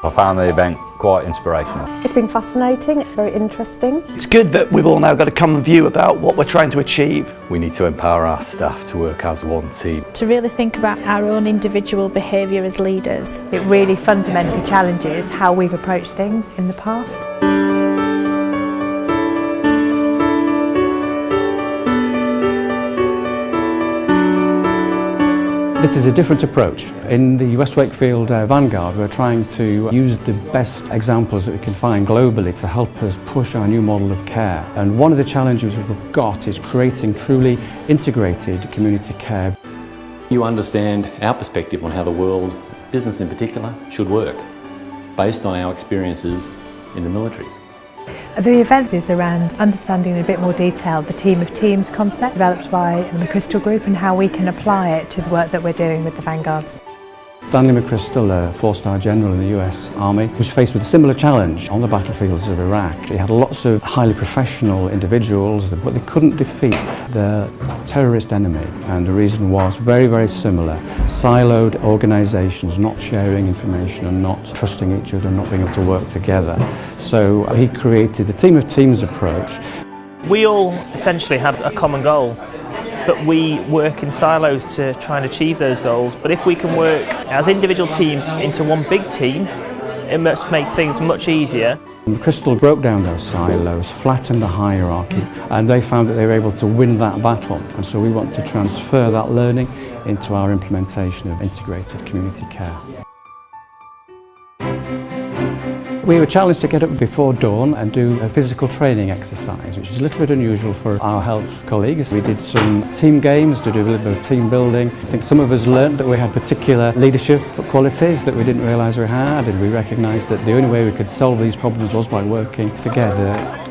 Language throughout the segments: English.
I found the event quite inspirational. It's been fascinating, very interesting. It's good that we've all now got a common view about what we're trying to achieve. We need to empower our staff to work as one team. To really think about our own individual behaviour as leaders. It really fundamentally challenges how we've approached things in the past. This is a different approach. In the West Wakefield Vanguard, we're trying to use the best examples that we can find globally to help us push our new model of care. And one of the challenges we've got is creating truly integrated community care. You understand our perspective on how the world, business in particular, should work, based on our experiences in the military. The event is around understanding in a bit more detail the team of teams concept developed by the Crystal Group and how we can apply it to the work that we're doing with the Vanguards. Stanley McChrystal, a four-star general in the US Army, was faced with a similar challenge on the battlefields of Iraq. He had lots of highly professional individuals, but they couldn't defeat the terrorist enemy, and the reason was very, very similar. Siloed organisations not sharing information and not trusting each other and not being able to work together. So he created the team of teams approach. We all essentially had a common goal, but we work in silos to try and achieve those goals. But if we can work as individual teams into one big team, it must make things much easier. Crystal broke down those silos, flattened the hierarchy, and they found that they were able to win that battle. And so we want to transfer that learning into our implementation of integrated community care. We were challenged to get up before dawn and do a physical training exercise, which is a little bit unusual for our health colleagues. We did some team games to do a little bit of team building. I think some of us learned that we had particular leadership qualities that we didn't realise we had, and we recognised that the only way we could solve these problems was by working together.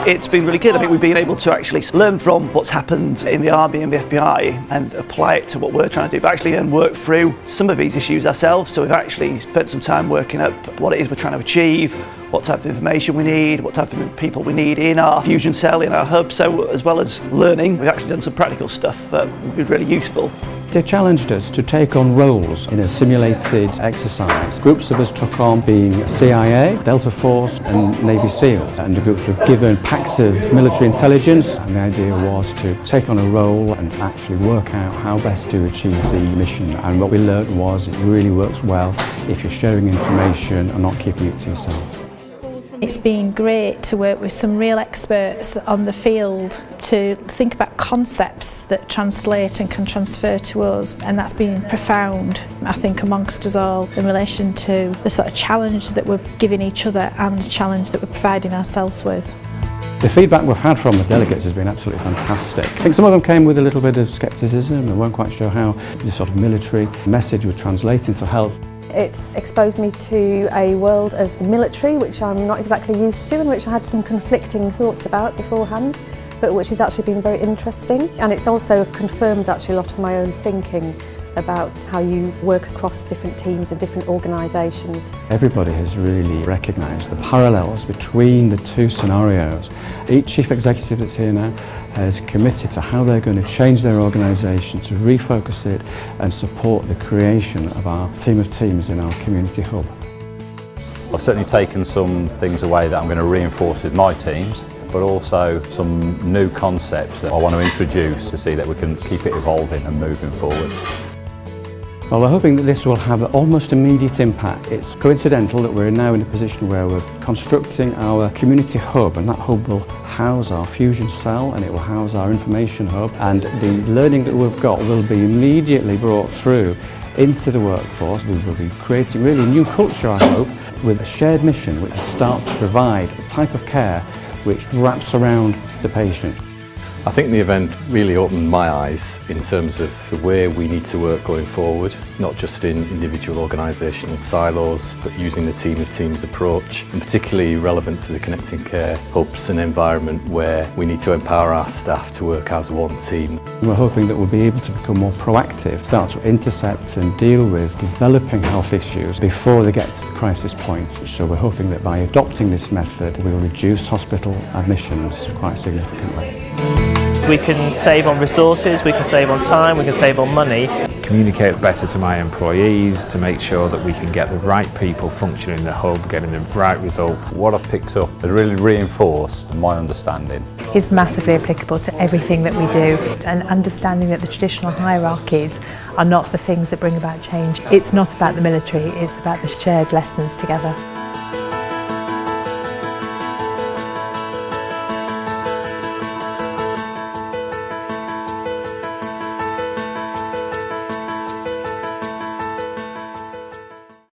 It's been really good. I think we've been able to actually learn from what's happened in the Army and the FBI and apply it to what we're trying to do, but actually then work through some of these issues ourselves. So we've actually spent some time working up what it is we're trying to achieve, what type of information we need, what type of people we need in our fusion cell, in our hub. So as well as learning, we've actually done some practical stuff that would be really useful. They challenged us to take on roles in a simulated exercise. Groups of us took on being CIA, Delta Force and Navy SEALs, and the groups were given packs of military intelligence, and the idea was to take on a role and actually work out how best to achieve the mission. And what we learned was it really works well if you're sharing information and not keeping it to yourself. It's been great to work with some real experts on the field to think about concepts that translate and can transfer to us, and that's been profound, I think, amongst us all in relation to the sort of challenge that we're giving each other and the challenge that we're providing ourselves with. The feedback we've had from the delegates has been absolutely fantastic. I think some of them came with a little bit of scepticism and weren't quite sure how the sort of military message would translate into health. It's exposed me to a world of the military which I'm not exactly used to and which I had some conflicting thoughts about beforehand, but which has actually been very interesting. And it's also confirmed actually a lot of my own thinking about how you work across different teams and different organisations. Everybody has really recognised the parallels between the two scenarios. Each chief executive that's here now has committed to how they're going to change their organisation to refocus it and support the creation of our team of teams in our community hub. I've certainly taken some things away that I'm going to reinforce with my teams, but also some new concepts that I want to introduce to see that we can keep it evolving and moving forward. Well, we're hoping that this will have an almost immediate impact. It's coincidental that we're now in a position where we're constructing our community hub, and that hub will house our fusion cell and it will house our information hub, and the learning that we've got will be immediately brought through into the workforce. We will be creating really a new culture, I hope, with a shared mission which will start to provide a type of care which wraps around the patient. I think the event really opened my eyes in terms of the way we need to work going forward, not just in individual organisational silos, but using the team of teams approach, and particularly relevant to the Connecting Care hubs, an environment where we need to empower our staff to work as one team. We're hoping that we'll be able to become more proactive, start to intercept and deal with developing health issues before they get to the crisis point. So we're hoping that by adopting this method, we'll reduce hospital admissions quite significantly. we can save on resources, we can save on time, we can save on money. Communicate better to my employees to make sure that we can get the right people functioning in the hub, getting the right results. What I've picked up has really reinforced my understanding. It's massively applicable to everything that we do, and understanding that the traditional hierarchies are not the things that bring about change. It's not about the military, it's about the shared lessons together.